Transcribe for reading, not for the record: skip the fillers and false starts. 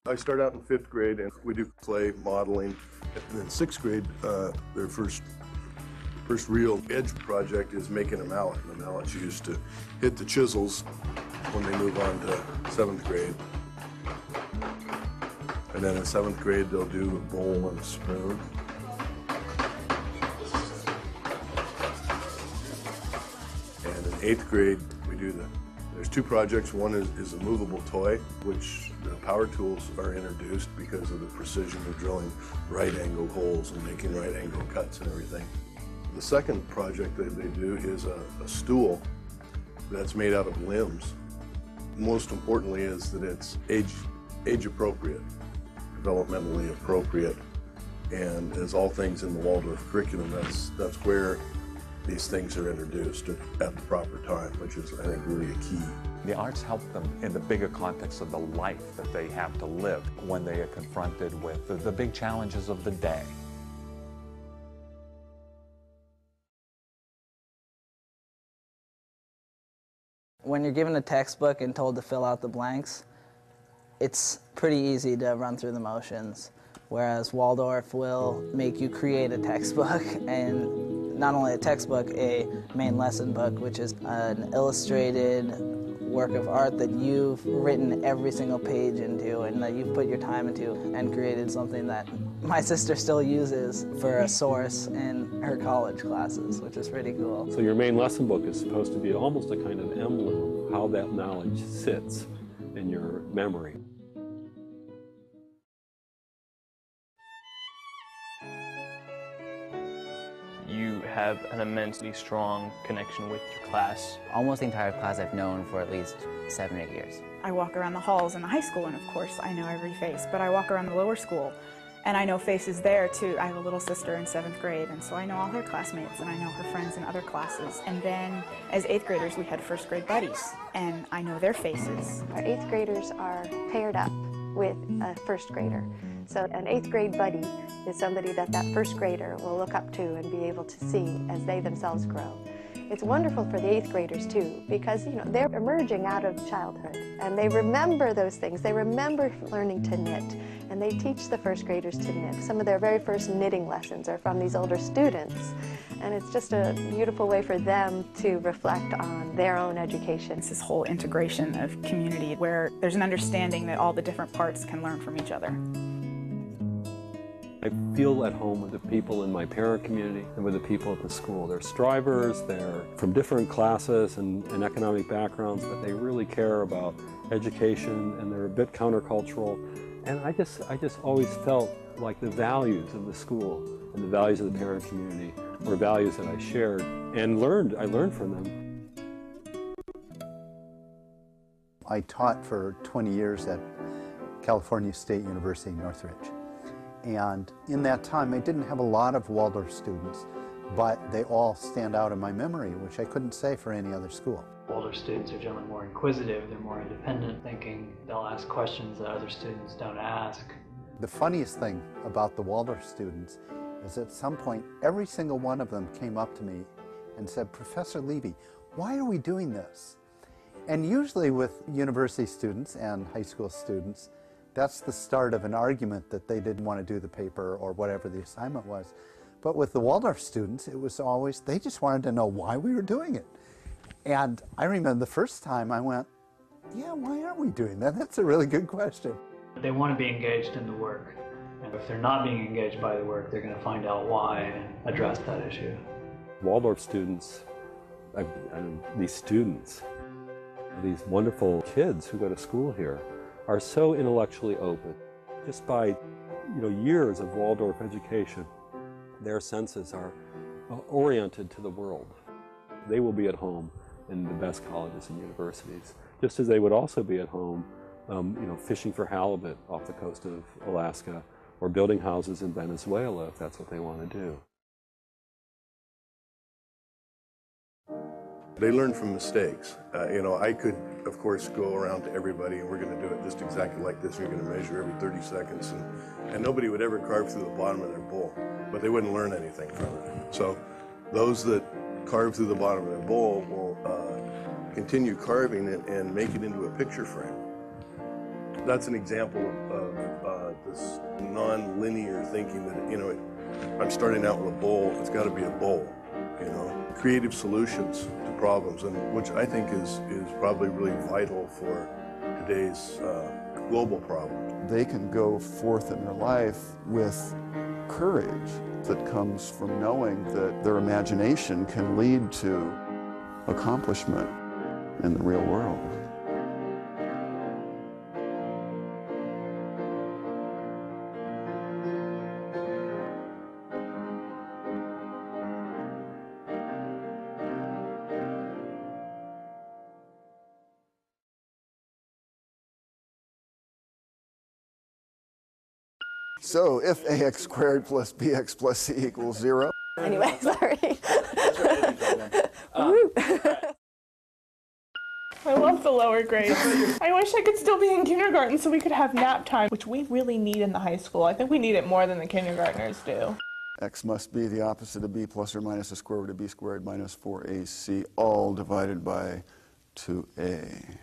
I start out in 5th grade and we do clay modeling. And then 6th grade, their first real edge project is making a mallet. And the mallet's used to hit the chisels when they move on to 7th grade. And then in 7th grade, they'll do a bowl and a spoon. And in 8th grade, we do there's 2 projects. One is a movable toy, which the power tools are introduced because of the precision of drilling right-angled holes and making right-angled cuts and everything. The second project that they do is a stool that's made out of limbs. Most importantly is that it's age appropriate, developmentally appropriate, and as all things in the Waldorf curriculum, that's where these things are introduced at the proper time, which is, I think, really a key. The arts help them in the bigger context of the life that they have to live when they are confronted with the big challenges of the day. When you're given a textbook and told to fill out the blanks, it's pretty easy to run through the motions, whereas Waldorf will make you create a textbook, and not only a textbook, a main lesson book, which is an illustrated work of art that you've written every single page into and that you've put your time into and created something that my sister still uses for a source in her college classes, which is pretty cool. So your main lesson book is supposed to be almost a kind of emblem of how that knowledge sits in your memory. You have an immensely strong connection with your class. Almost the entire class I've known for at least 7 or 8 years. I walk around the halls in the high school and of course I know every face, but I walk around the lower school and I know faces there too. I have a little sister in 7th grade and so I know all her classmates and I know her friends in other classes. And then as 8th graders we had 1st grade buddies and I know their faces. Our 8th graders are paired up with a 1st grader. So an 8th grade buddy is somebody that 1st grader will look up to and be able to see as they themselves grow. It's wonderful for the 8th graders too, because they're emerging out of childhood and they remember those things. They remember learning to knit, and they teach the 1st graders to knit. Some of their very first knitting lessons are from these older students, and it's just a beautiful way for them to reflect on their own education. It's this whole integration of community where there's an understanding that all the different parts can learn from each other. I feel at home with the people in my parent community and with the people at the school. They're strivers, they're from different classes and economic backgrounds, but they really care about education and they're a bit countercultural. And I just always felt like the values of the school and the values of the parent community were values that I shared and I learned from them. I taught for 20 years at California State University, Northridge. And in that time, I didn't have a lot of Waldorf students, but they all stand out in my memory, which I couldn't say for any other school. Waldorf students are generally more inquisitive, they're more independent thinking, they'll ask questions that other students don't ask. The funniest thing about the Waldorf students is at some point, every single one of them came up to me and said, "Professor Levy, why are we doing this?" And usually with university students and high school students, that's the start of an argument that they didn't want to do the paper or whatever the assignment was. But with the Waldorf students, it was always, they just wanted to know why we were doing it. And I remember the first time I went, yeah, why aren't we doing that? That's a really good question. They want to be engaged in the work. And if they're not being engaged by the work, they're going to find out why and address that issue. Waldorf students, these students, these wonderful kids who go to school here, are so intellectually open. Just by years of Waldorf education, their senses are oriented to the world. They will be at home in the best colleges and universities, just as they would also be at home fishing for halibut off the coast of Alaska or building houses in Venezuela if that's what they want to do. They learn from mistakes. I could, of course, go around to everybody and we're going to do it just exactly like this. You're going to measure every 30 seconds and nobody would ever carve through the bottom of their bowl, but they wouldn't learn anything from it. So those that carve through the bottom of their bowl will continue carving it and make it into a picture frame. That's an example of this non-linear thinking that, you know, I'm starting out with a bowl, it's got to be a bowl, you know. Creative solutions to problems, and which I think is probably really vital for today's global problems. They can go forth in their life with courage that comes from knowing that their imagination can lead to accomplishment in the real world. So if ax squared plus bx plus c equals 0. Anyway, sorry. I love the lower grades. I wish I could still be in kindergarten so we could have nap time, which we really need in the high school. I think we need it more than the kindergartners do. X must be the opposite of b plus or minus the square root of b squared minus 4ac, all divided by 2a.